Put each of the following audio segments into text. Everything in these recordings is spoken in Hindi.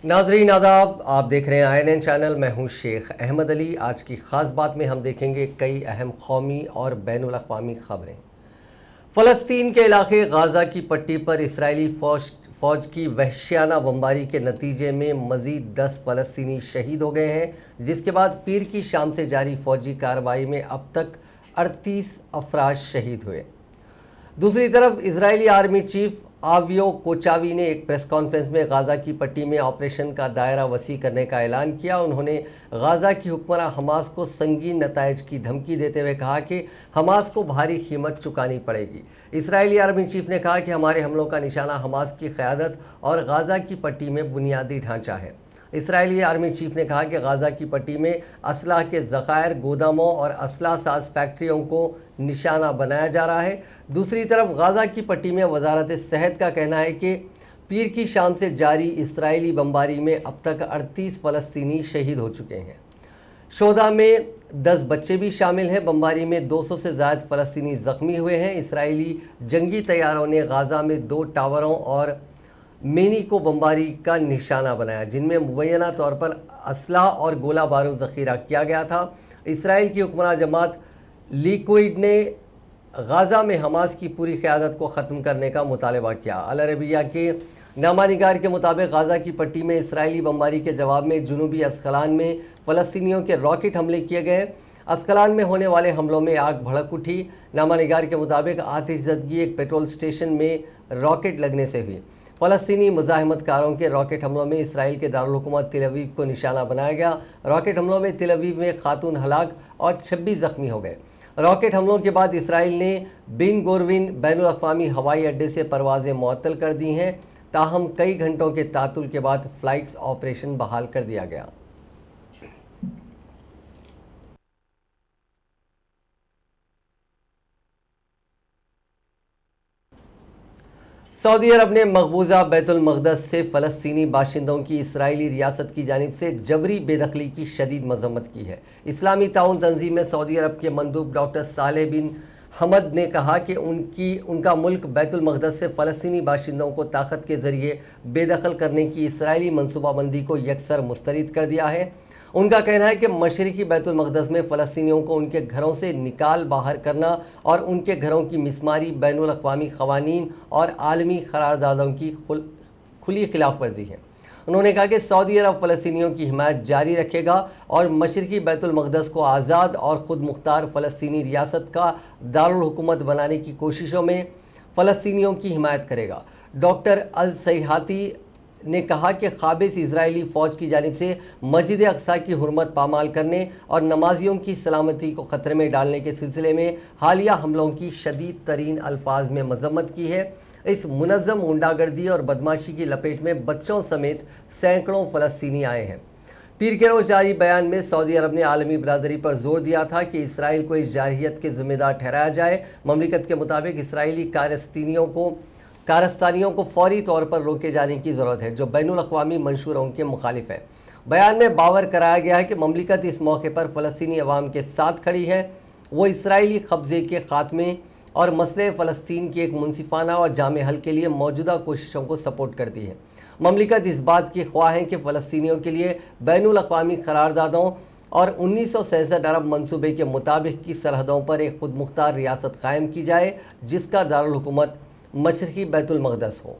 नाजरीन आदाब, आप देख रहे हैं INN चैनल। मैं हूं शेख अहमद अली। आज की खास बात में हम देखेंगे कई अहम कौमी और बैनुल अक़वामी खबरें। फ़लस्तीन के इलाके गाज़ा की पट्टी पर इसराइली फौज की वहशियाना बमबारी के नतीजे में मजीद 10 फ़लस्तीनी शहीद हो गए हैं, जिसके बाद पीर की शाम से जारी फौजी कार्रवाई में अब तक 38 अफराद शहीद हुए। दूसरी तरफ इजरायली आर्मी चीफ आवियो कोचावी ने एक प्रेस कॉन्फ्रेंस में गाजा की पट्टी में ऑपरेशन का दायरा वसी करने का ऐलान किया। उन्होंने गाजा की हुक्मरान हमास को संगीन नतायज की धमकी देते हुए कहा कि हमास को भारी कीमत चुकानी पड़ेगी। इजरायली आर्मी चीफ ने कहा कि हमारे हमलों का निशाना हमास की क़यादत और गाजा की पट्टी में बुनियादी ढांचा है। इसराइली आर्मी चीफ ने कहा कि गाजा की पट्टी में असलाह के ज़खायर, गोदामों और असलाह साज फैक्ट्रियों को निशाना बनाया जा रहा है। दूसरी तरफ गाजा की पट्टी में वजारत सेहत का कहना है कि पीर की शाम से जारी इसराइली बमबारी में अब तक 38 फ़लस्तीनी शहीद हो चुके हैं। शोधा में 10 बच्चे भी शामिल हैं। बमबारी में 200 से ज़्यादा फ़लस्तीनी जख्मी हुए हैं। इसराइली जंगी तैयारों ने गाजा में 2 टावरों और मेनी को बमबारी का निशाना बनाया, जिनमें मुबैना तौर पर असलाह और गोला बारूद जखीरा किया गया था। इसराइल की हुक्मरान जमात लिक्विड ने गाजा में हमास की पूरी क़यादत को ख़त्म करने का मुतालबा किया। अल अरबिया के नामानिगार के मुताबिक गाजा की पट्टी में इसराइली बमबारी के जवाब में जुनूबी अस्कलान में फ़लस्तीनियों के रॉकेट हमले किए गए। अस्कलान में होने वाले हमलों में आग भड़क उठी। नामानिगार के मुताबिक आतिशज़दगी एक पेट्रोल स्टेशन में रॉकेट लगने से हुई। फ़लस्तीनी मुज़ाहिमतकारों के रॉकेट हमलों में इसराइल के दारुल हुकूमत तेल अवीव को निशाना बनाया गया। रॉकेट हमलों में तेल अवीव में खातून हलाक और 26 जख्मी हो गए। रॉकेट हमलों के बाद इसराइल ने बिन गोरविन बैनुल अक़वामी हवाई अड्डे से परवाज़ें मुअत्तल कर दी हैं। ताहम कई घंटों के तातुल के बाद फ़्लाइट्स ऑपरेशन बहाल कर दिया गया। सऊदी अरब ने मकबूजा बैतुल मक़दस से फ़लस्तीनी बाशिंदों की इसराइली रियासत की जानिब से जबरी बेदखली की शदीद मज़म्मत की है। इस्लामी ताउन तंजीम में सऊदी अरब के मंदूब डॉक्टर सालेह बिन हमद ने कहा कि उनका मुल्क बैतुल मक़दस से फ़लस्तीनी बाशिंदों को ताकत के ज़रिए बेदखल करने की इसराइली मनसूबाबंदी को यकसर मुस्तरद कर दिया है। उनका कहना है कि मशरिकी बैतुल मक़दस में फ़लस्तीनियों को उनके घरों से निकाल बाहर करना और उनके घरों की मिसमारी बैनुल अक़वामी क़वानीन और आलमी क़रारदादों की खुली खिलाफ वर्जी है। उन्होंने कहा कि सऊदी अरब फ़लस्तीनियों की हिमायत जारी रखेगा और मशरिकी बैतुल मक़दस को आज़ाद और ख़ुद मुख्तार फ़लस्तीनी रियासत का दारुल हुकूमत बनाने की कोशिशों में फ़लस्तीनियों की हिमायत करेगा। डॉक्टर अल सैहाती ने कहा कि क़ाबिज़ इजरायली फ़ौज की जानिब से मस्जिद अक़सा की हुर्मत पामाल करने और नमाजियों की सलामती को ख़तरे में डालने के सिलसिले में हालिया हमलों की शदीद तरीन अल्फाज में मज़म्मत की है। इस मुनज़्ज़म गुंडागर्दी और बदमाशी की लपेट में बच्चों समेत सैकड़ों फ़लस्तीनी आए हैं। पीर के रोज़ जारी बयान में सऊदी अरब ने आलमी बरादरी पर जोर दिया था कि इसराइल को इस जारहियत के ज़िम्मेदार ठहराया जाए। ममलिकत के मुताबिक इसराइली कारस्तानियों को फौरी तौर पर रोके जाने की ज़रूरत है, जो बैनुल अक़वामी मंशूरों के मुखालिफ है। बयान में बावर कराया गया है कि ममलिकत इस मौके पर फ़लस्तीनी अवाम के साथ खड़ी है। वो इसराइली कब्ज़े के ख़ात्मे और मसले फ़लस्तीन की एक मुनसिफ़ाना और जामे हल के लिए मौजूदा कोशिशों को सपोर्ट करती है। ममलिकत इस बात की ख्वाह है कि फ़लस्तीनियों के लिए बैनुल अक़वामी क़रारदादों और 1967 अरब मंसूबे के मुताबिक की सरहदों पर एक खुद मुख्तार रियासत कायम की जाए, जिसका दारुल हुकूमत मशरिकी बैतुल मक़दस हो।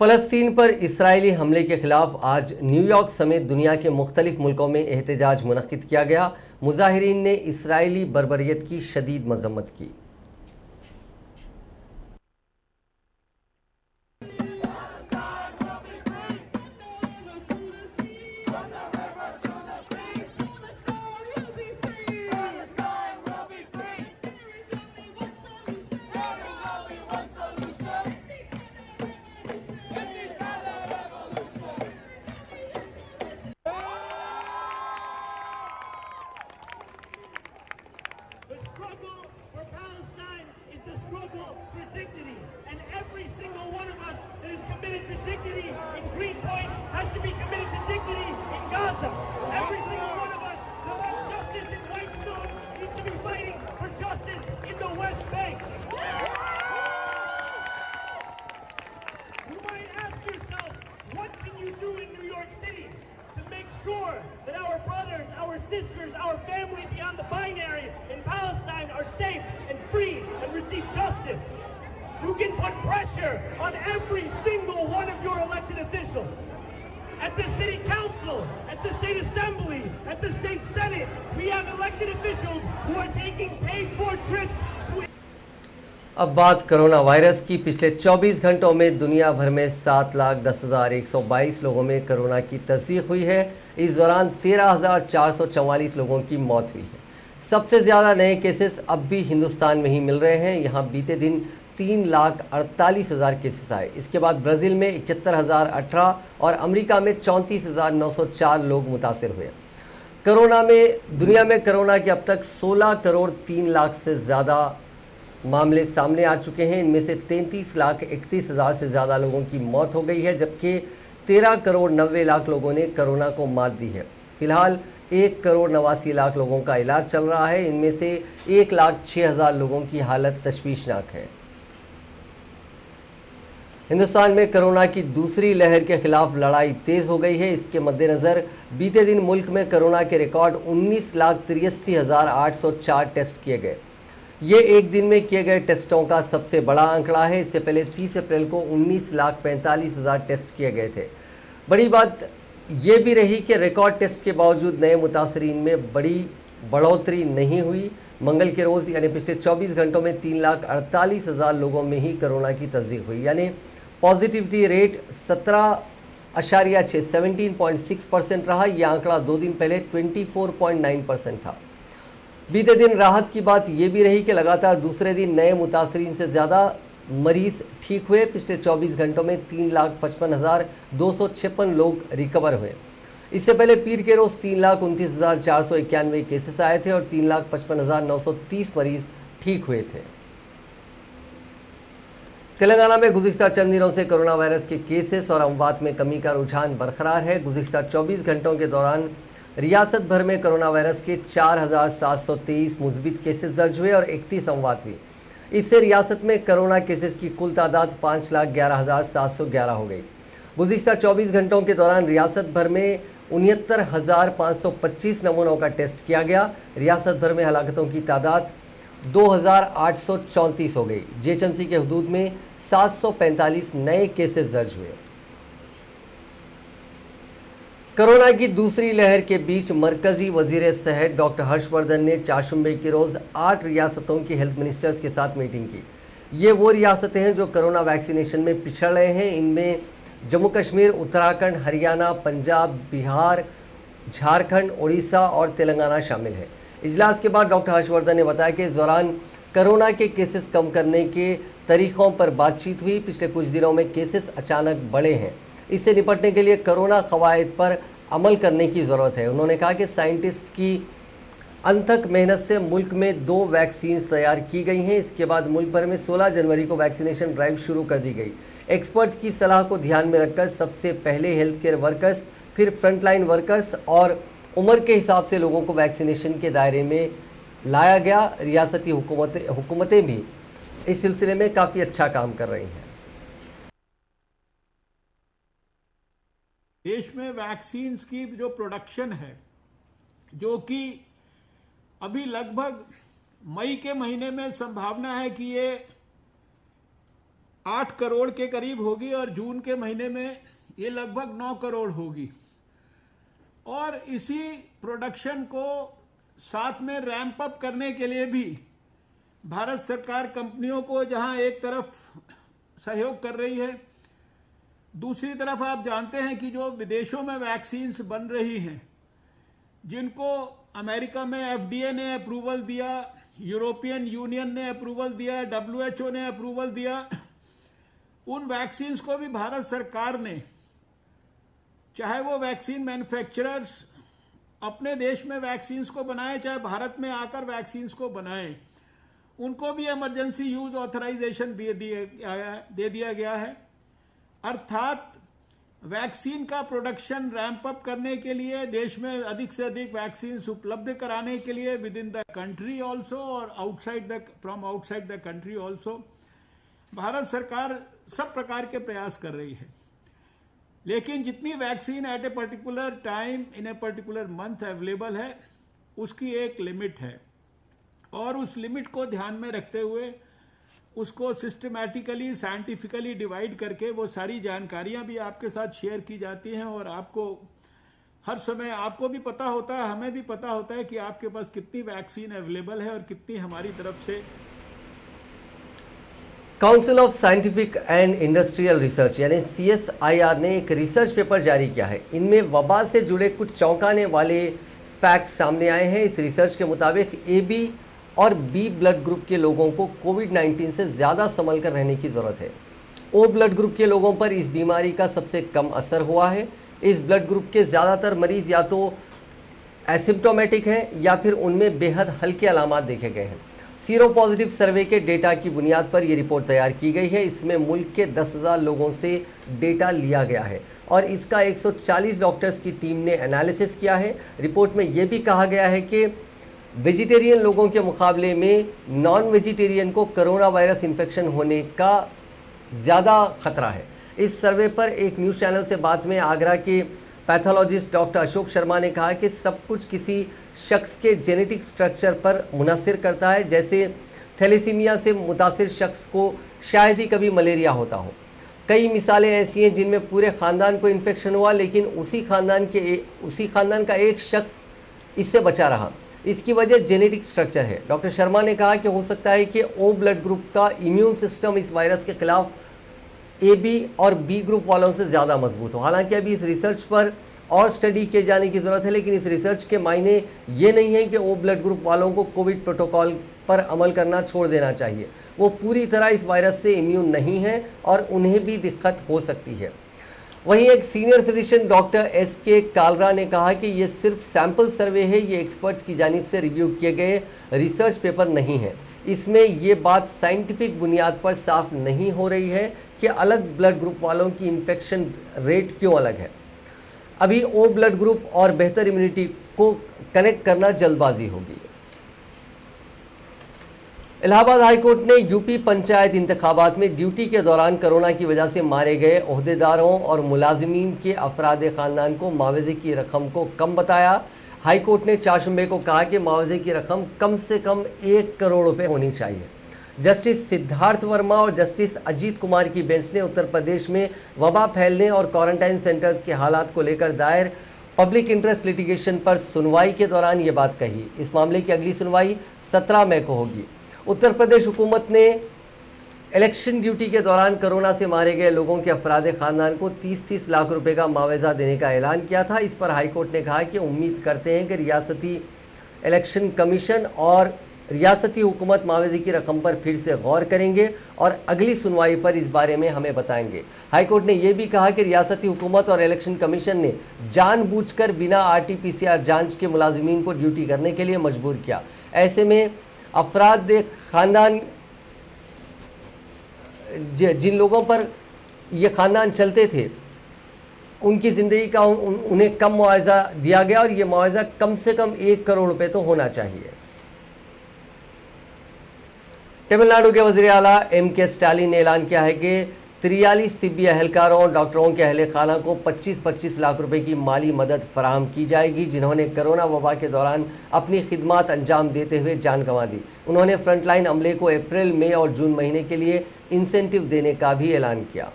फलस्तीन पर इसराइली हमले के खिलाफ आज न्यूयॉर्क समेत दुनिया के मुख्तलिफ मुल्कों में एहतजाज मुनक्किद किया गया। मुजाहिरीन ने इसराइली बर्बरियत की शदीद मजम्मत की। The struggle for Palestine is the struggle for dignity, and every single one of us that is committed to dignity in Greenpoint has to be committed to dignity in Gaza. Every single one of us that wants justice in Whitestone needs to be fighting for justice in the West Bank. You might ask yourself, what can you do in New York City to make sure that our brothers, our sisters, our family beyond the binary in Palestine are safe and free and receive justice? You can put pressure on every single one of your elected officials. At the city council, at the state assembly, at the state senate, we have elected officials who are taking paid-for trips to अब बात कोरोना वायरस की। पिछले 24 घंटों में दुनिया भर में 7,10,122 लोगों में कोरोना की तस्दीक हुई है। इस दौरान 13,444 लोगों की मौत हुई है। सबसे ज्यादा नए केसेस अब भी हिंदुस्तान में ही मिल रहे हैं। यहां बीते दिन 3,48,000 केसेस आए। इसके बाद ब्राजील में 71,018 और अमेरिका में 34,904 लोग मुतासिर हुए। कोरोना में दुनिया में कोरोना के अब तक 16 करोड़ 3 लाख से ज्यादा मामले सामने आ चुके हैं। इनमें से 33,31,000 से ज्यादा लोगों की मौत हो गई है, जबकि 13 करोड़ 90 लाख लोगों ने कोरोना को मात दी है। फिलहाल 1 करोड़ 89 लाख लोगों का इलाज चल रहा है। इनमें से 1,06,000 लोगों की हालत तशवीशनाक है। हिंदुस्तान में कोरोना की दूसरी लहर के खिलाफ लड़ाई तेज हो गई है। इसके मद्देनजर बीते दिन मुल्क में कोरोना के रिकॉर्ड 19,83,804 टेस्ट किए गए। ये एक दिन में किए गए टेस्टों का सबसे बड़ा आंकड़ा है। इससे पहले 30 अप्रैल को 19,45,000 टेस्ट किए गए थे। बड़ी बात यह भी रही कि रिकॉर्ड टेस्ट के बावजूद नए मुतासरीन में बड़ी बढ़ोतरी नहीं हुई। मंगल के रोज यानी पिछले 24 घंटों में 3,48,000 लोगों में ही कोरोना की तस्दीक हुई, यानी पॉजिटिविटी रेट 17.6% रहा। यह आंकड़ा 2 दिन पहले 24.9% था। बीते दिन राहत की बात यह भी रही कि लगातार दूसरे दिन नए मुतासरीन से ज्यादा मरीज ठीक हुए। पिछले 24 घंटों में 3,55,256 लोग रिकवर हुए। इससे पहले पीर के रोज 3,29,491 केसेस आए थे और 3,55,930 मरीज ठीक हुए थे। तेलंगाना में गुज़िश्ता चंद दिनों से कोरोना वायरस के केसेस और अमवात में कमी का रुझान बरकरार है। गुज़िश्ता 24 घंटों के दौरान रियासत भर में कोरोना वायरस के 4,723 मुस्बित केसेस दर्ज हुए और 31 अमवात हुई। इससे रियासत में कोरोना केसेस की कुल तादाद 5,11,711 हो गई। गुज़िश्ता 24 घंटों के दौरान रियासत भर में 69,525 नमूनों का टेस्ट किया गया। रियासत भर में हलाकतों की तादाद 2,834 हो गई। जीएचएमसी के हुदूद में 745 नए केसेस दर्ज हुए। कोरोना की दूसरी लहर के बीच मरकजी वजीर सेहत डॉक्टर हर्षवर्धन ने चारशंबे के रोज 8 रियासतों के हेल्थ मिनिस्टर्स के साथ मीटिंग की। ये वो रियासतें हैं जो कोरोना वैक्सीनेशन में पिछड़ रहे हैं। इनमें जम्मू कश्मीर, उत्तराखंड, हरियाणा, पंजाब, बिहार, झारखंड, उड़ीसा और तेलंगाना शामिल है। इजलास के बाद डॉक्टर हर्षवर्धन ने बताया कि इस दौरान कोरोना के केसेस कम करने के तरीकों पर बातचीत हुई। पिछले कुछ दिनों में केसेस अचानक बढ़े हैं। इससे निपटने के लिए कोरोना कवायद पर अमल करने की जरूरत है। उन्होंने कहा कि साइंटिस्ट की अनथक मेहनत से मुल्क में 2 वैक्सीन तैयार की गई हैं। इसके बाद मुल्क भर में 16 जनवरी को वैक्सीनेशन ड्राइव शुरू कर दी गई। एक्सपर्ट्स की सलाह को ध्यान में रखकर सबसे पहले हेल्थ केयर वर्कर्स, फिर फ्रंटलाइन वर्कर्स और उम्र के हिसाब से लोगों को वैक्सीनेशन के दायरे में लाया गया। रियासती हुकूमतें भी इस सिलसिले में काफ़ी अच्छा काम कर रही हैं। देश में वैक्सीन्स की जो प्रोडक्शन है, जो कि अभी लगभग मई के महीने में संभावना है कि ये 8 करोड़ के करीब होगी और जून के महीने में ये लगभग 9 करोड़ होगी। और इसी प्रोडक्शन को साथ में रैंप अप करने के लिए भी भारत सरकार कंपनियों को जहां एक तरफ सहयोग कर रही है, दूसरी तरफ आप जानते हैं कि जो विदेशों में वैक्सीन्स बन रही हैं, जिनको अमेरिका में एफडीए ने अप्रूवल दिया, यूरोपियन यूनियन ने अप्रूवल दिया, डब्ल्यूएचओ ने अप्रूवल दिया, उन वैक्सीन्स को भी भारत सरकार ने, चाहे वो वैक्सीन मैन्युफैक्चरर्स अपने देश में वैक्सीन्स को बनाए, चाहे भारत में आकर वैक्सीन्स को बनाए, उनको भी इमरजेंसी यूज ऑथराइजेशन दे दिया गया है। अर्थात वैक्सीन का प्रोडक्शन रैंप अप करने के लिए, देश में अधिक से अधिक वैक्सीन उपलब्ध कराने के लिए with in the country also और from outside the country also, Bharat सरकार सब प्रकार के प्रयास कर रही है। लेकिन जितनी vaccine eight a particular time in a particular month available है, उसकी एक लिमिट है और उस लिमिट को ध्यान में रखते हुए उसको सिस्टमैटिकली, साइंटिफिकली डिवाइड करके वो सारी जानकारियां भी आपके साथ शेयर की जाती हैं और आपको हर समय आपको भी पता होता है, हमें भी पता होता है कि आपके पास कितनी वैक्सीन अवेलेबल है और कितनी हमारी तरफ से। Council of scientific and industrial research यानी CSIR ने एक रिसर्च पेपर जारी किया है। इनमें वबा से जुड़े कुछ चौंकाने वाले फैक्ट सामने आए हैं। इस रिसर्च के मुताबिक AB और B ब्लड ग्रुप के लोगों को कोविड-19 से ज्यादा संभल कर रहने की जरूरत है। O ब्लड ग्रुप के लोगों पर इस बीमारी का सबसे कम असर हुआ है। इस ब्लड ग्रुप के ज्यादातर मरीज या तो एसिम्प्टोमेटिक हैं या फिर उनमें बेहद हल्के अलामात देखे गए हैं। सीरो पॉजिटिव सर्वे के डेटा की बुनियाद पर यह रिपोर्ट तैयार की गई है। इसमें मुल्क के 10,000 लोगों से डेटा लिया गया है और इसका 140 डॉक्टर्स की टीम ने एनालिसिस किया है। रिपोर्ट में यह भी कहा गया है कि वेजिटेरियन लोगों के मुकाबले में नॉन वेजिटेरियन को कोरोना वायरस इन्फेक्शन होने का ज्यादा खतरा है। इस सर्वे पर एक न्यूज चैनल से बात में आगरा के पैथोलॉजिस्ट डॉक्टर अशोक शर्मा ने कहा कि सब कुछ किसी शख्स के जेनेटिक स्ट्रक्चर पर मुनहसिर करता है। जैसे थैलेसीमिया से मुतासिर शख्स को शायद ही कभी मलेरिया होता हो। कई मिसालें ऐसी हैं जिनमें पूरे खानदान को इन्फेक्शन हुआ लेकिन उसी खानदान का एक शख्स इससे बचा रहा। इसकी वजह जेनेटिक स्ट्रक्चर है। डॉक्टर शर्मा ने कहा कि हो सकता है कि O ब्लड ग्रुप का इम्यून सिस्टम इस वायरस के खिलाफ AB और B ग्रुप वालों से ज्यादा मजबूत हो। हालांकि अभी इस रिसर्च पर और स्टडी किए जाने की जरूरत है, लेकिन इस रिसर्च के मायने ये नहीं है कि O ब्लड ग्रुप वालों को कोविड प्रोटोकॉल पर अमल करना छोड़ देना चाहिए। वो पूरी तरह इस वायरस से इम्यून नहीं है और उन्हें भी दिक्कत हो सकती है। वहीं एक senior physician doctor SK Kalra ने कहा कि ये सिर्फ सैंपल सर्वे है, ये एक्सपर्ट्स की जानिब से रिव्यू किए गए रिसर्च पेपर नहीं है। इसमें ये बात साइंटिफिक बुनियाद पर साफ नहीं हो रही है कि अलग ब्लड ग्रुप वालों की इन्फेक्शन रेट क्यों अलग है। अभी O ब्लड ग्रुप और बेहतर इम्यूनिटी को कनेक्ट करना जल्दबाजी होगी। इलाहाबाद हाईकोर्ट ने यूपी पंचायत इंतखाबात में ड्यूटी के दौरान कोरोना की वजह से मारे गए ओहदेदारों और मुलाजिमीन के अफराद खानदान को मुआवजे की रकम को कम बताया। हाईकोर्ट ने चारशंबे को कहा कि मुआवजे की रकम कम से कम 1 करोड़ रुपए होनी चाहिए। जस्टिस सिद्धार्थ वर्मा और जस्टिस अजीत कुमार की बेंच ने उत्तर प्रदेश में वबा फैलने और क्वारंटाइन सेंटर्स के हालात को लेकर दायर पब्लिक इंटरेस्ट लिटिगेशन पर सुनवाई के दौरान ये बात कही। इस मामले की अगली सुनवाई 17 मई को होगी। उत्तर प्रदेश हुकूमत ने इलेक्शन ड्यूटी के दौरान कोरोना से मारे गए लोगों के अफराद खानदान को 30-30 लाख रुपए का मुआवजा देने का ऐलान किया था। इस पर हाईकोर्ट ने कहा कि उम्मीद करते हैं कि रियासती इलेक्शन कमीशन और रियासती हुकूमत मुआवजे की रकम पर फिर से गौर करेंगे और अगली सुनवाई पर इस बारे में हमें बताएंगे। हाईकोर्ट ने यह भी कहा कि रियासती हुकूमत और इलेक्शन कमीशन ने जानबूझकर बिना RT-PCR जांच के मुलाजिमीन को ड्यूटी करने के लिए मजबूर किया। ऐसे में अफराद खानदान जिन लोगों पर ये खानदान चलते थे उनकी जिंदगी का उन्हें कम मुआवजा दिया गया और ये मुआवजा कम से कम 1 करोड़ रुपए तो होना चाहिए। तमिलनाडु के वजीर आला MK स्टालिन ने ऐलान किया है कि 43 तिब्बी एहलकारों और डॉक्टरों के अहले खाना को 25-25 लाख रुपए की माली मदद फराहम की जाएगी, जिन्होंने कोरोना वबा के दौरान अपनी खिदमत अंजाम देते हुए जान गंवा दी। उन्होंने फ्रंटलाइन अमले को अप्रैल, मई और जून महीने के लिए इंसेंटिव देने का भी ऐलान किया।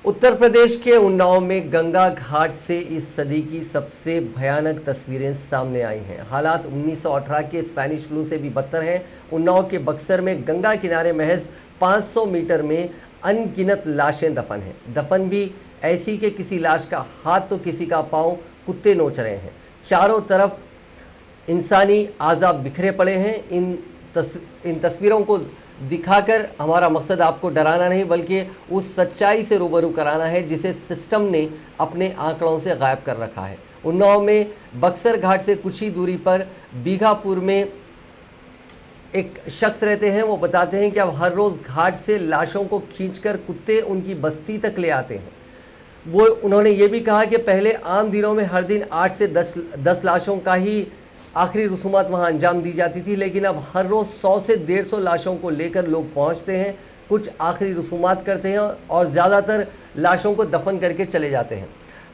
उत्तर प्रदेश के उन्नाव में गंगा घाट से इस सदी की सबसे भयानक तस्वीरें सामने आई हैं। हालात 1918 के स्पेनिश फ्लू से भी बदतर हैं। उन्नाव के बक्सर में गंगा किनारे महज 500 मीटर में अनगिनत लाशें दफन हैं। दफन भी ऐसी कि किसी लाश का हाथ तो किसी का पांव कुत्ते नोच रहे हैं। चारों तरफ इंसानी आज़ा बिखरे पड़े हैं। इन तस्वीरों को दिखाकर हमारा मकसद आपको डराना नहीं, बल्कि उस सच्चाई से रूबरू कराना है जिसे सिस्टम ने अपने आंकड़ों से गायब कर रखा है। उन्नाव में बक्सर घाट से कुछ ही दूरी पर बीघापुर में एक शख्स रहते हैं। वो बताते हैं कि अब हर रोज घाट से लाशों को खींचकर कुत्ते उनकी बस्ती तक ले आते हैं। उन्होंने ये भी कहा कि पहले आम दिनों में हर दिन 8 से 10 लाशों का ही आखिरी रसूमात वहां अंजाम दी जाती थी, लेकिन अब हर रोज 100 से 150 लाशों को लेकर लोग पहुंचते हैं, कुछ आखिरी रसूमात करते हैं और ज्यादातर लाशों को दफन करके चले जाते हैं।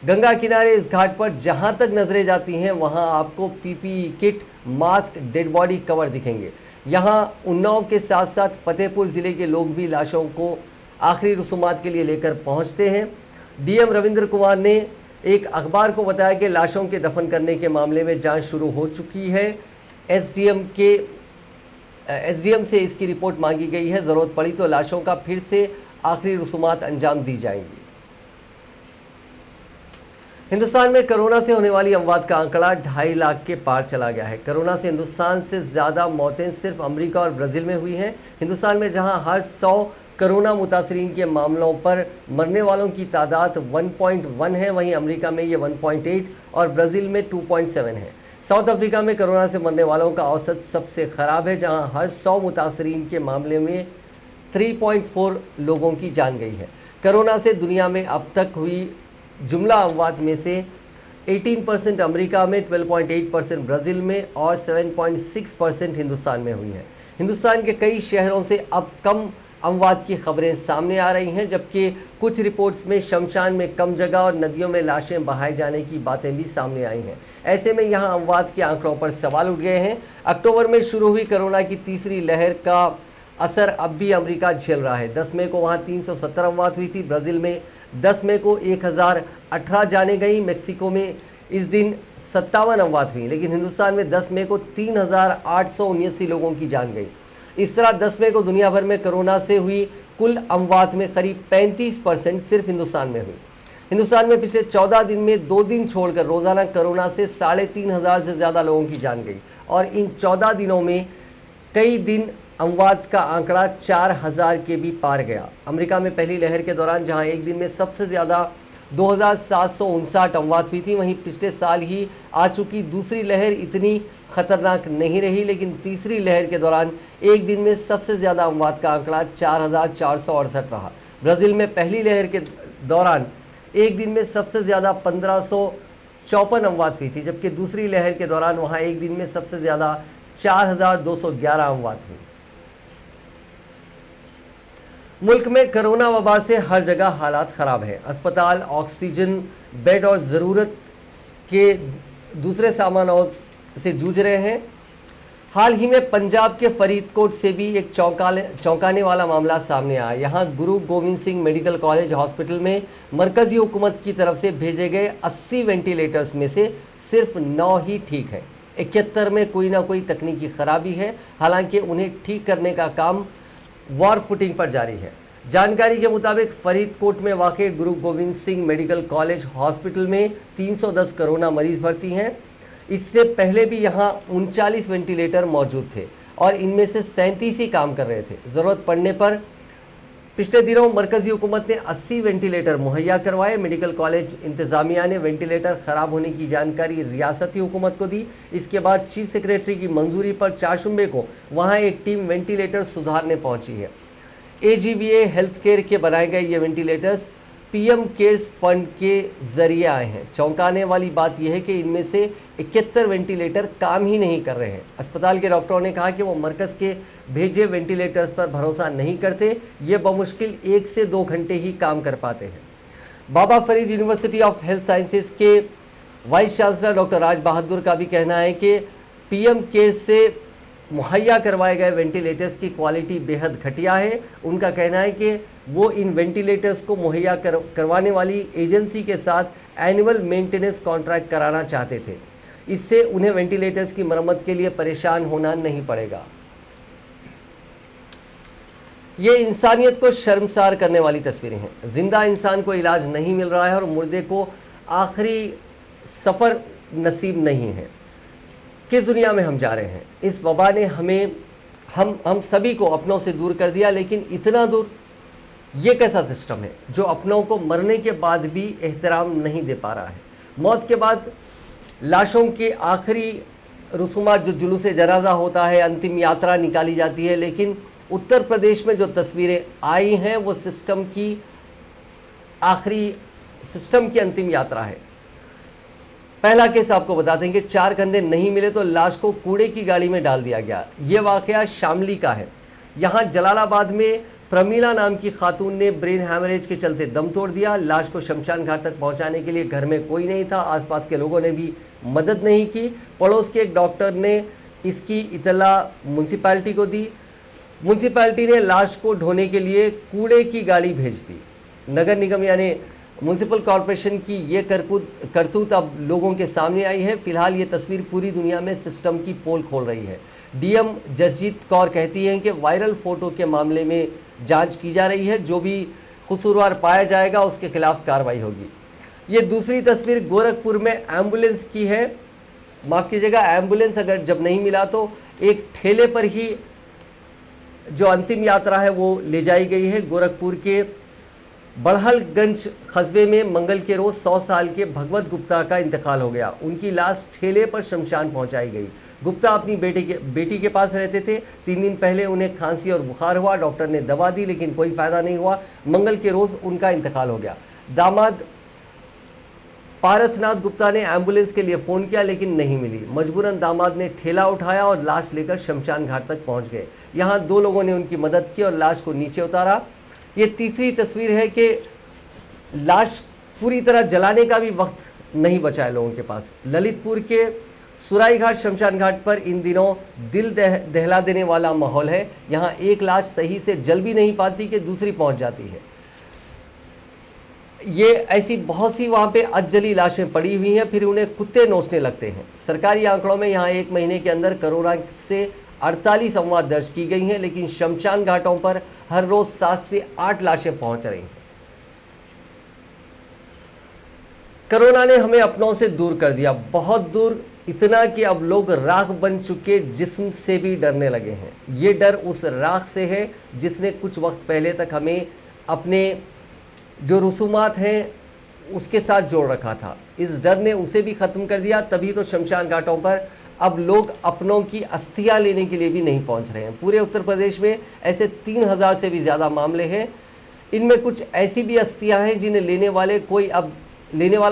गंगा किनारे इस घाट पर जहां तक नजरें जाती हैं वहां आपको PPE kit, mask, dead body cover दिखेंगे। यहां उन्नाव के साथ साथ फतेहपुर जिले के लोग भी लाशों को आखिरी रसूमात के लिए लेकर पहुंचते हैं। डीएम रविंद्र कुमार ने एक अखबार को बताया कि लाशों के दफन करने के मामले में जांच शुरू हो चुकी है। एसडीएम से इसकी रिपोर्ट मांगी गई है। जरूरत पड़ी तो लाशों का फिर से आखिरी रसूमात अंजाम दी जाएंगी। हिंदुस्तान में कोरोना से होने वाली अमवात का आंकड़ा 2.5 लाख के पार चला गया है। कोरोना से हिंदुस्तान से ज्यादा मौतें सिर्फ अमेरिका और ब्राजील में हुई हैं। हिंदुस्तान में जहां हर 100 कोरोना मुतासरीन के मामलों पर मरने वालों की तादाद 1.1 है, वहीं अमेरिका में ये 1.8 और ब्राजील में 2.7 है। साउथ अफ्रीका में कोरोना से मरने वालों का औसत सबसे खराब है, जहां हर 100 मुतासरीन के मामले में 3.4 लोगों की जान गई है। कोरोना से दुनिया में अब तक हुई जुमला अमवात में से 18% अमेरिका में, 12.8% ब्राजील में और 7.6% हिंदुस्तान में हुई है। हिंदुस्तान के कई शहरों से अब कम अमवात की खबरें सामने आ रही हैं, जबकि कुछ रिपोर्ट्स में शमशान में कम जगह और नदियों में लाशें बहाए जाने की बातें भी सामने आई हैं। ऐसे में यहां अमवात के आंकड़ों पर सवाल उठ गए हैं। अक्टूबर में शुरू हुई कोरोना की तीसरी लहर का असर अब भी अमेरिका झेल रहा है। 10 मई को वहां 370 अमवात हुई थी। ब्राजील में 10 मई को 1018 जाने गई। मेक्सिको में इस दिन 57 अमवात हुई, लेकिन हिंदुस्तान में 10 मई को 3879 लोगों की जान गई। इस तरह 10 मई को दुनिया भर में कोरोना से हुई कुल अमवात में करीब 35% सिर्फ हिंदुस्तान में हुई। हिंदुस्तान में पिछले 14 दिन में 2 दिन छोड़कर रोजाना कोरोना से 3500 से ज्यादा लोगों की जान गई और इन 14 दिनों में कई दिन अमवात का आंकड़ा 4000 के भी पार गया। अमेरिका में पहली लहर के दौरान जहां एक दिन में सबसे ज्यादा 2759 अमवात हुई थी, वहीं पिछले साल ही आ चुकी दूसरी लहर इतनी खतरनाक नहीं रही, लेकिन तीसरी लहर के दौरान एक दिन में सबसे ज्यादा अमवात का आंकड़ा 4468 रहा। ब्राजील में पहली लहर के दौरान एक दिन में सबसे ज्यादा 1554 अमवात हुई थी, जबकि दूसरी लहर के दौरान वहां एक दिन में सबसे ज्यादा 4211 अमवात हुई। मुल्क में कोरोना वबा से हर जगह हालात खराब है। अस्पताल ऑक्सीजन बेड और जरूरत के दूसरे सामानों से जूझ रहे हैं। हाल ही में पंजाब के फरीदकोट से भी एक चौंकाने वाला मामला सामने आया। यहां गुरु Govind Singh medical college hospital में मरकजी हुकूमत की तरफ से भेजे गए 80 वेंटिलेटर्स में से सिर्फ 9 ही ठीक है। 71 में कोई ना कोई तकनीकी खराबी है। हालांकि उन्हें ठीक करने का काम वॉर फुटिंग पर जारी है। जानकारी के मुताबिक फरीदकोट में वाक़ गुरु Govind Singh medical college hospital में 310 कोरोना मरीज भर्ती हैं। इससे पहले भी यहां 39 वेंटिलेटर मौजूद थे और इनमें से 37 ही काम कर रहे थे। जरूरत पड़ने पर पिछले दिनों मरकजी हुकूमत ने 80 वेंटिलेटर मुहैया करवाए। मेडिकल कॉलेज इंतजामिया ने वेंटिलेटर खराब होने की जानकारी रियासती हुकूमत को दी। इसके बाद चीफ सेक्रेटरी की मंजूरी पर चारशुम्बे को वहां एक टीम वेंटिलेटर सुधारने पहुंची है। एजीवीए हेल्थ केयर के बनाए गए ये वेंटिलेटर्स पीएम केयर्स फंड के जरिए आए हैं। चौंकाने वाली बात यह है कि इनमें से 71 वेंटिलेटर काम ही नहीं कर रहे हैं। अस्पताल के डॉक्टरों ने कहा कि वो मरकज के भेजे वेंटिलेटर्स पर भरोसा नहीं करते, ये बमुश्किल 1 से 2 घंटे ही काम कर पाते हैं। Baba Farid university of health sciences के vice chancellor doctor Raj Bahadur का भी कहना है कि पीएम केयर्स से मुहैया करवाए गए वेंटिलेटर्स की क्वालिटी बेहद घटिया है। उनका कहना है कि वो इन वेंटिलेटर्स को मुहैया करवाने वाली एजेंसी के साथ एनुअल मेंटेनेंस कॉन्ट्रैक्ट कराना चाहते थे। इससे उन्हें वेंटिलेटर्स की मरम्मत के लिए परेशान होना नहीं पड़ेगा। ये इंसानियत को शर्मसार करने वाली तस्वीरें हैं। जिंदा इंसान को इलाज नहीं मिल रहा है और मुर्दे को आखिरी सफर नसीब नहीं है। किस दुनिया में हम जा रहे हैं? इस वबा ने हम सभी को अपनों से दूर कर दिया, लेकिन इतना दूर ये कैसा सिस्टम है जो अपनों को मरने के बाद भी एहतराम नहीं दे पा रहा है? मौत के बाद लाशों के आखिरी रसूमात, जो जुलूसे जनाजा होता है, अंतिम यात्रा निकाली जाती है, लेकिन उत्तर प्रदेश में जो तस्वीरें आई हैं वो सिस्टम की अंतिम यात्रा है। पहला केस आपको बता दें कि 4 कंधे नहीं मिले तो लाश को कूड़े की गाड़ी में डाल दिया गया। यह वाकया शामली का है। यहां जलालाबाद में प्रमीला नाम की खातून ने ब्रेन हैमरेज के चलते दम तोड़ दिया। लाश को शमशान घाट तक पहुंचाने के लिए घर में कोई नहीं था। आसपास के लोगों ने भी मदद नहीं की। पड़ोस के एक डॉक्टर ने इसकी इतला म्युनिसिपैलिटी को दी। म्युनिसिपैलिटी ने लाश को ढोने के लिए कूड़े की गाड़ी भेज दी। नगर निगम यानी म्युनिसिपल कॉरपोरेशन की ये करतूत अब लोगों के सामने आई है। फिलहाल ये तस्वीर पूरी दुनिया में सिस्टम की पोल खोल रही है। डीएम जसजीत कौर कहती हैं कि वायरल फोटो के मामले में जांच की जा रही है। जो भी कसूरवार पाया जाएगा उसके खिलाफ कार्रवाई होगी। ये दूसरी तस्वीर गोरखपुर में एम्बुलेंस की है। माफ कीजिएगा, एम्बुलेंस अगर जब नहीं मिला तो एक ठेले पर ही जो अंतिम यात्रा है वो ले जाई गई है। गोरखपुर के बड़हलगंज कस्बे में मंगल के रोज 100 साल के भगवत गुप्ता का इंतकाल हो गया। उनकी लाश ठेले पर शमशान पहुंचाई गई। गुप्ता अपनी बेटी के पास रहते थे। 3 दिन पहले उन्हें खांसी और बुखार हुआ। डॉक्टर ने दवा दी लेकिन कोई फायदा नहीं हुआ। मंगल के रोज उनका इंतकाल हो गया। दामाद पारसनाथ गुप्ता ने एम्बुलेंस के लिए फोन किया लेकिन नहीं मिली। मजबूरन दामाद ने ठेला उठाया और लाश लेकर शमशान घाट तक पहुंच गए। यहां 2 लोगों ने उनकी मदद की और लाश को नीचे उतारा। ये तीसरी तस्वीर है कि लाश पूरी तरह जलाने का भी वक्त नहीं बचा है लोगों के पास। ललितपुर के सुराईघाट शमशान घाट पर इन दिनों दिल दहला देने वाला माहौल है। यहां एक लाश सही से जल भी नहीं पाती कि दूसरी पहुंच जाती है। ये ऐसी बहुत सी वहां पे अधजली लाशें पड़ी हुई हैं, फिर उन्हें कुत्ते नोचने लगते हैं। सरकारी आंकड़ों में यहां 1 महीने के अंदर कोरोना से 48 अफवाह दर्ज की गई हैं, लेकिन शमशान घाटों पर हर रोज 7 से 8 लाशें पहुंच रही हैं। कोरोना ने हमें अपनों से दूर कर दिया, बहुत दूर, इतना कि अब लोग राख बन चुके जिस्म से भी डरने लगे हैं। ये डर उस राख से है जिसने कुछ वक्त पहले तक हमें अपने जो रसूमात हैं उसके साथ जोड़ रखा था। इस डर ने उसे भी खत्म कर दिया। तभी तो शमशान घाटों पर अब लोग अपनों की अस्थियां लेने के लिए भी नहीं पहुंच रहे हैं। पूरे उत्तर प्रदेश में ऐसे 3000 से भी ज्यादा मामले हैं। इनमें कुछ ऐसी भी अस्थियां हैं जिन्हें लेने वाला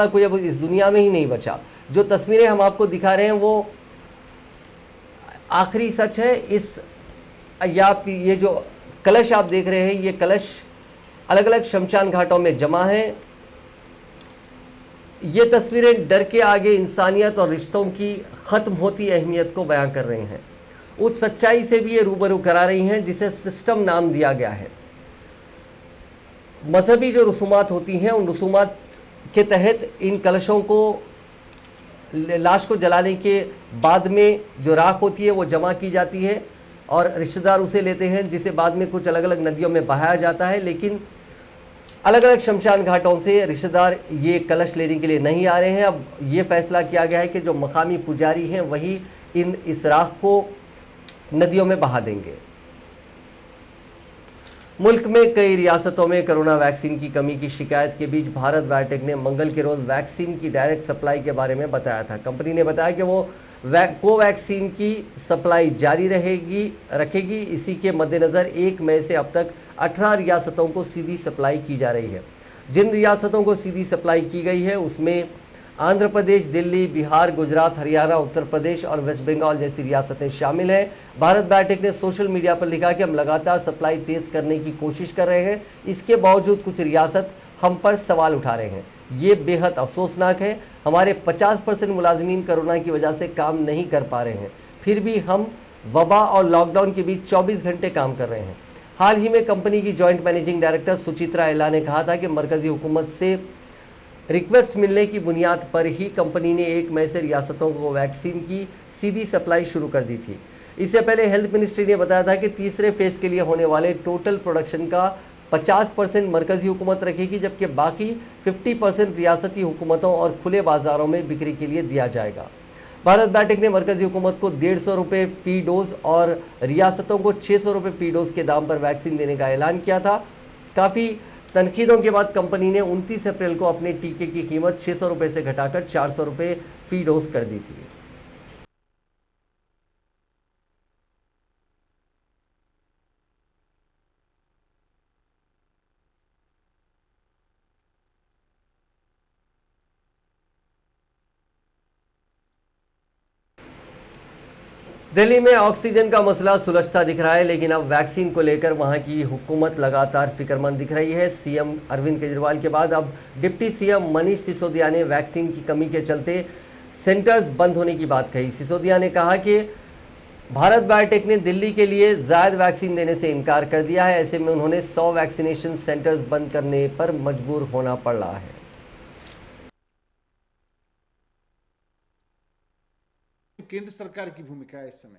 कोई अब इस दुनिया में ही नहीं बचा। जो तस्वीरें हम आपको दिखा रहे हैं वो आखिरी सच है। ये जो कलश आप देख रहे हैं, ये कलश अलग अलग शमशान घाटों में जमा है। ये तस्वीरें डर के आगे इंसानियत और रिश्तों की खत्म होती अहमियत को बयां कर रही हैं। उस सच्चाई से भी ये रूबरू करा रही हैं जिसे सिस्टम नाम दिया गया है। मजहबी जो रसूमात होती हैं, उन रसूमात के तहत इन कलशों को, लाश को जलाने के बाद में जो राख होती है वो जमा की जाती है और रिश्तेदार उसे लेते हैं, जिसे बाद में कुछ अलग अलग नदियों में बहाया जाता है। लेकिन अलग अलग शमशान घाटों से रिश्तेदार ये कलश लेने के लिए नहीं आ रहे हैं। अब ये फैसला किया गया है कि जो मकामी पुजारी हैं वही इस राख को नदियों में बहा देंगे। मुल्क में कई रियासतों में कोरोना वैक्सीन की कमी की शिकायत के बीच भारत बायोटेक ने मंगल के रोज वैक्सीन की डायरेक्ट सप्लाई के बारे में बताया था। कंपनी ने बताया कि वो कोवैक्सीन की सप्लाई जारी रखेगी। इसी के मद्देनजर 1 मई से अब तक 18 रियासतों को सीधी सप्लाई की जा रही है। जिन रियासतों को सीधी सप्लाई की गई है उसमें आंध्र प्रदेश, दिल्ली, बिहार, गुजरात, हरियाणा, उत्तर प्रदेश और वेस्ट बंगाल जैसी रियासतें शामिल हैं। भारत बायोटेक ने सोशल मीडिया पर लिखा कि हम लगातार सप्लाई तेज करने की कोशिश कर रहे हैं, इसके बावजूद कुछ रियासत हम पर सवाल उठा रहे हैं। ये बेहद अफसोसनाक है। हमारे 50% मुलाजिमीन कोरोना की वजह से काम नहीं कर पा रहे हैं, फिर भी हम वबा और लॉकडाउन के बीच 24 घंटे काम कर रहे हैं। हाल ही में कंपनी की जॉइंट मैनेजिंग डायरेक्टर सुचित्रा एला ने कहा था कि मरकजी हुकूमत से रिक्वेस्ट मिलने की बुनियाद पर ही कंपनी ने 1 मई से रियासतों को वैक्सीन की सीधी सप्लाई शुरू कर दी थी। इससे पहले हेल्थ मिनिस्ट्री ने बताया था कि तीसरे फेज के लिए होने वाले टोटल प्रोडक्शन का 50% मरकजी हुकूमत रखेगी, जबकि बाकी 50% रियासती हुकूमतों और खुले बाजारों में बिक्री के लिए दिया जाएगा। भारत बायोटेक ने मरकजी हुकूमत को 150 रुपये फी डोज और रियासतों को 600 रुपये फी डोज के दाम पर वैक्सीन देने का ऐलान किया था। काफी तनकीदों के बाद कंपनी ने 29 अप्रैल को अपने टीके की कीमत 600 रुपये से घटाकर 400 रुपये फी डोज कर दी थी। दिल्ली में ऑक्सीजन का मसला सुलझता दिख रहा है, लेकिन अब वैक्सीन को लेकर वहां की हुकूमत लगातार फिक्रमंद दिख रही है। सीएम अरविंद केजरीवाल के बाद अब डिप्टी सीएम मनीष सिसोदिया ने वैक्सीन की कमी के चलते सेंटर्स बंद होने की बात कही। सिसोदिया ने कहा कि भारत बायोटेक ने दिल्ली के लिए जायद वैक्सीन देने से इनकार कर दिया है, ऐसे में उन्होंने 100 वैक्सीनेशन सेंटर्स बंद करने पर मजबूर होना पड़ रहा है। केंद्र सरकार की भूमिका है इस समय,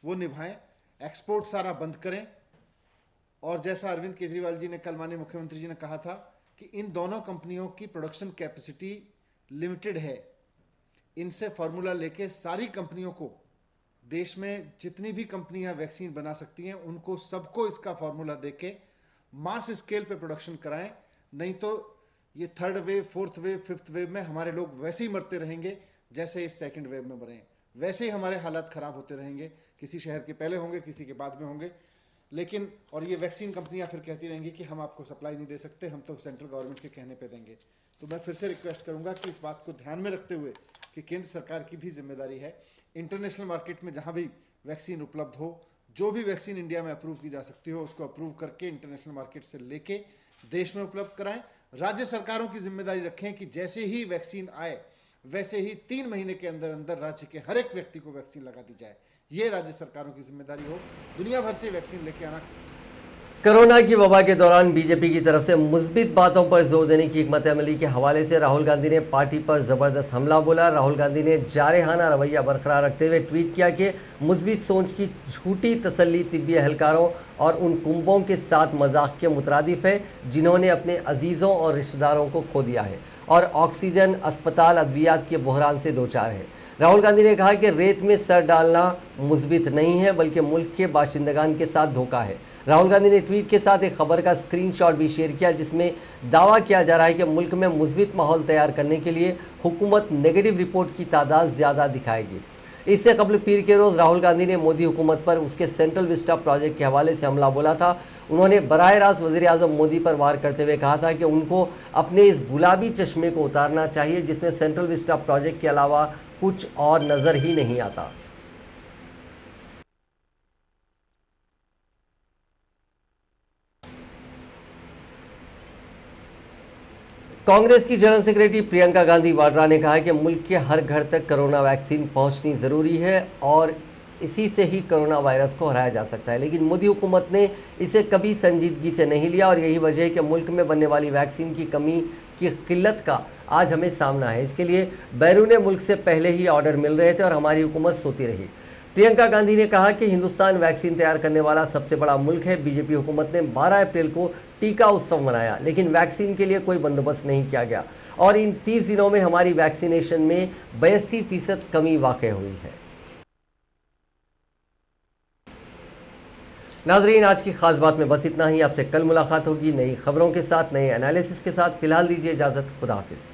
वो निभाएं, एक्सपोर्ट सारा बंद करें। और जैसा अरविंद केजरीवाल जी ने कल माननीय मुख्यमंत्री जी ने कहा था कि इन दोनों कंपनियों की प्रोडक्शन कैपेसिटी लिमिटेड है, इनसे फॉर्मूला लेके सारी कंपनियों को, देश में जितनी भी कंपनियां वैक्सीन बना सकती हैं उनको सबको इसका फॉर्मूला देके मास स्केल पे प्रोडक्शन कराएं। नहीं तो ये 3rd wave, 4th wave, 5th wave में हमारे लोग वैसे ही मरते रहेंगे जैसे इस 2nd वेव में मरे हैं। वैसे ही हमारे हालात खराब होते रहेंगे, किसी शहर के पहले होंगे, किसी के बाद में होंगे। लेकिन और ये वैक्सीन कंपनियां फिर कहती रहेंगी कि हम आपको सप्लाई नहीं दे सकते, हम तो सेंट्रल गवर्नमेंट के कहने पे देंगे। तो मैं फिर से रिक्वेस्ट करूंगा कि इस बात को ध्यान में रखते हुए कि केंद्र सरकार की भी जिम्मेदारी है, इंटरनेशनल मार्केट में जहां भी वैक्सीन उपलब्ध हो, जो भी वैक्सीन इंडिया में अप्रूव की जा सकती हो उसको अप्रूव करके इंटरनेशनल मार्केट से लेके देश में उपलब्ध कराएं। राज्य सरकारों की जिम्मेदारी रखें कि जैसे ही वैक्सीन आए वैसे ही 3 महीने के अंदर अंदर राज्य के हर एक व्यक्ति को वैक्सीन लगा दी जाए। ये राज्य सरकारों की जिम्मेदारी हो। दुनिया भर से वैक्सीन लेके आना। कोरोना की वबा के दौरान बीजेपी की तरफ से मुस्बित बातों पर जोर देने की हिकमत अमली के हवाले से राहुल गांधी ने पार्टी पर जबरदस्त हमला बोला। राहुल गांधी ने जारहाना रवैया बरकरार रखते हुए ट्वीट किया कि मुस्बित सोच की झूठी तसल्ली तिब्बी एहलकारों और उन कुंभों के साथ मजाक के मुतरादिफ है जिन्होंने अपने अजीजों और रिश्तेदारों को खो दिया है और ऑक्सीजन, अस्पताल, अद्वियात के बहरान से दो चार है। राहुल गांधी ने कहा कि रेत में सर डालना मुस्बित नहीं है बल्कि मुल्क के बाशिंदगान के साथ धोखा है। राहुल गांधी ने ट्वीट के साथ एक खबर का स्क्रीनशॉट भी शेयर किया जिसमें दावा किया जा रहा है कि मुल्क में मुस्बित माहौल तैयार करने के लिए हुकूमत नेगेटिव रिपोर्ट की तादाद ज्यादा दिखाएगी। इससे कबल पीर के रोज राहुल गांधी ने मोदी हुकूमत पर उसके सेंट्रल विस्टा प्रोजेक्ट के हवाले से हमला बोला था। उन्होंने बराह रास्त वजीर आजम मोदी पर वार करते हुए कहा था कि उनको अपने इस गुलाबी चश्मे को उतारना चाहिए जिसमें सेंट्रल विस्टा प्रोजेक्ट के अलावा कुछ और नजर ही नहीं आता। कांग्रेस की जनरल सेक्रेटरी प्रियंका गांधी वाड्रा ने कहा कि मुल्क के हर घर तक कोरोना वैक्सीन पहुंचनी जरूरी है और इसी से ही कोरोना वायरस को हराया जा सकता है, लेकिन मोदी हुकूमत ने इसे कभी संजीदगी से नहीं लिया और यही वजह है कि मुल्क में बनने वाली वैक्सीन की कमी की किल्लत का आज हमें सामना है। इसके लिए बैरून मुल्क से पहले ही ऑर्डर मिल रहे थे और हमारी हुकूमत सोती रही। प्रियंका गांधी ने कहा कि हिंदुस्तान वैक्सीन तैयार करने वाला सबसे बड़ा मुल्क है। बीजेपी हुकूमत ने 12 अप्रैल को टीका उत्सव मनाया लेकिन वैक्सीन के लिए कोई बंदोबस्त नहीं किया गया और इन 30 दिनों में हमारी वैक्सीनेशन में 82% कमी वाक़ई हुई है। नाजरीन, आज की खास बात में बस इतना ही। आपसे कल मुलाकात होगी नई खबरों के साथ, नए एनालिसिस के साथ। फिलहाल दीजिए इजाजत। खुदा हाफिज।